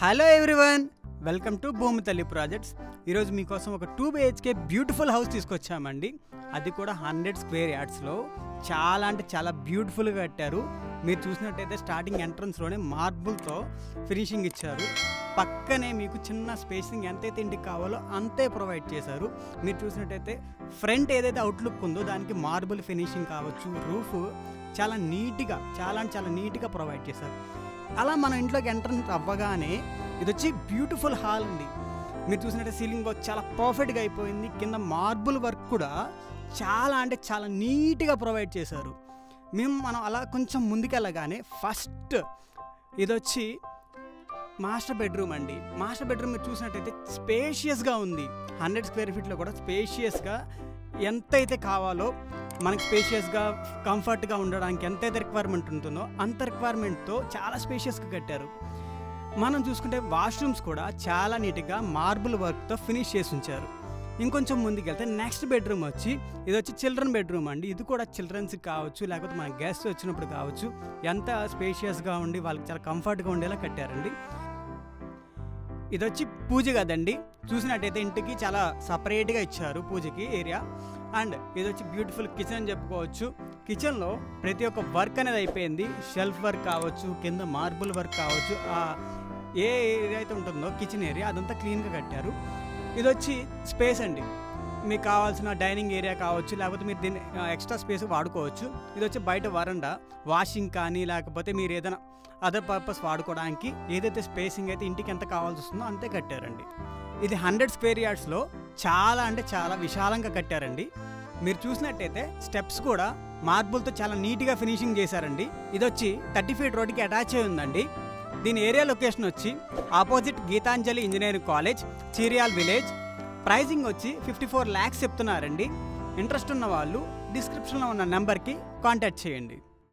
Hello everyone, welcome to భూమి తల్లి projects. ఈరోజు మీకోసం ఒక 2 BHK బ్యూటిఫుల్ హౌస్ తీసుకొచ్చామండి. అది కూడా 100 స్క్వేర్ యార్డ్స్లో చాలా అంటే చాలా బ్యూటిఫుల్గా కట్టారు. మీరు చూసినట్టయితే స్టార్టింగ్ ఎంట్రన్స్లోనే మార్బుల్తో ఫినిషింగ్ ఇచ్చారు. పక్కనే మీకు చిన్న స్పేసింగ్ ఎంతైతే ఇంటికి కావాలో అంతే ప్రొవైడ్ చేశారు. మీరు చూసినట్టయితే ఫ్రంట్ ఏదైతే అవుట్లుక్ ఉందో దానికి మార్బుల్ ఫినిషింగ్ కావచ్చు, రూఫ్ చాలా నీట్గా ప్రొవైడ్ చేశారు. అలా మన ఇంట్లోకి ఎంట్రన్స్ అవ్వగానే ఇది వచ్చి బ్యూటిఫుల్ హాల్ అండి. మీరు చూసినట్టే సీలింగ్ వర్క్ చాలా పర్ఫెక్ట్గా అయిపోయింది. కింద మార్బుల్ వర్క్ కూడా చాలా అంటే చాలా నీట్గా ప్రొవైడ్ చేశారు. మనం అలా కొంచెం ముందుకెళ్ళగానే ఫస్ట్ ఇది వచ్చి మాస్టర్ బెడ్రూమ్ అండి. మాస్టర్ బెడ్రూమ్ మీరు చూసినట్టయితే స్పేషియస్గా ఉంది. 100 స్క్వేర్ ఫీట్లో కూడా స్పేషియస్గా ఎంతైతే కావాలో మనకి స్పేషియస్గా కంఫర్ట్గా ఉండడానికి ఎంతైతే రిక్వైర్మెంట్ ఉంటుందో అంత రిక్వైర్మెంట్తో చాలా స్పేషియస్గా కట్టారు. మనం చూసుకుంటే వాష్రూమ్స్ కూడా చాలా నీట్గా మార్బుల్ వర్క్తో ఫినిష్ చేసి ఉంచారు. ఇంకొంచెం ముందుకెళ్తే నెక్స్ట్ బెడ్రూమ్ వచ్చి ఇది వచ్చి చిల్డ్రన్ బెడ్రూమ్ అండి. ఇది కూడా చిల్డ్రన్స్కి కావచ్చు, లేకపోతే మన గెస్ట్ వచ్చినప్పుడు కావచ్చు, ఎంత స్పేషియస్గా ఉండి వాళ్ళకి చాలా కంఫర్ట్గా ఉండేలా కట్టారండి. ఇది వచ్చి పూజ గదండి. చూసినట్టయితే ఇంటికి చాలా సపరేట్గా ఇచ్చారు పూజకి ఏరియా. అండ్ ఇది వచ్చి బ్యూటిఫుల్ కిచెన్ అని చెప్పుకోవచ్చు. కిచెన్లో ప్రతి ఒక్క వర్క్ అనేది అయిపోయింది. షెల్ఫ్ వర్క్ కావచ్చు, కింద మార్బుల్ వర్క్ కావచ్చు, ఏ ఏరియా అయితే ఉంటుందో కిచెన్ ఏరియా అదంతా క్లీన్గా కట్టారు. ఇది వచ్చి స్పేస్ అండి. మీకు కావాల్సిన డైనింగ్ ఏరియా కావచ్చు, లేకపోతే మీరు దీన్ని ఎక్స్ట్రా స్పేస్ వాడుకోవచ్చు. ఇది వచ్చి బయట వరండా వాషింగ్ కానీ లేకపోతే మీరు ఏదైనా అదర్ పర్పస్ వాడుకోవడానికి ఏదైతే స్పేసింగ్ అయితే ఇంటికి ఎంత కావాల్సి వస్తుందో అంతే కట్టారండి. ఇది 100 స్క్వేర్ యార్డ్స్లో చాలా అంటే చాలా విశాలంగా కట్టారండి. మీరు చూసినట్టయితే స్టెప్స్ కూడా మార్బుల్తో చాలా నీట్గా ఫినిషింగ్ చేశారండి. ఇది వచ్చి 30 ఫీట్ రోడ్డుకి అటాచ్ అయి ఉందండి. దీని ఏరియా లొకేషన్ వచ్చి opposite Geetanjali engineering college, Cheeriyal village. Pricing వచ్చి 54 lakhs చెప్తున్నారండి. ఇంట్రెస్ట్ ఉన్న వాళ్ళు డిస్క్రిప్షన్లో ఉన్న నెంబర్కి కాంటాక్ట్ చేయండి.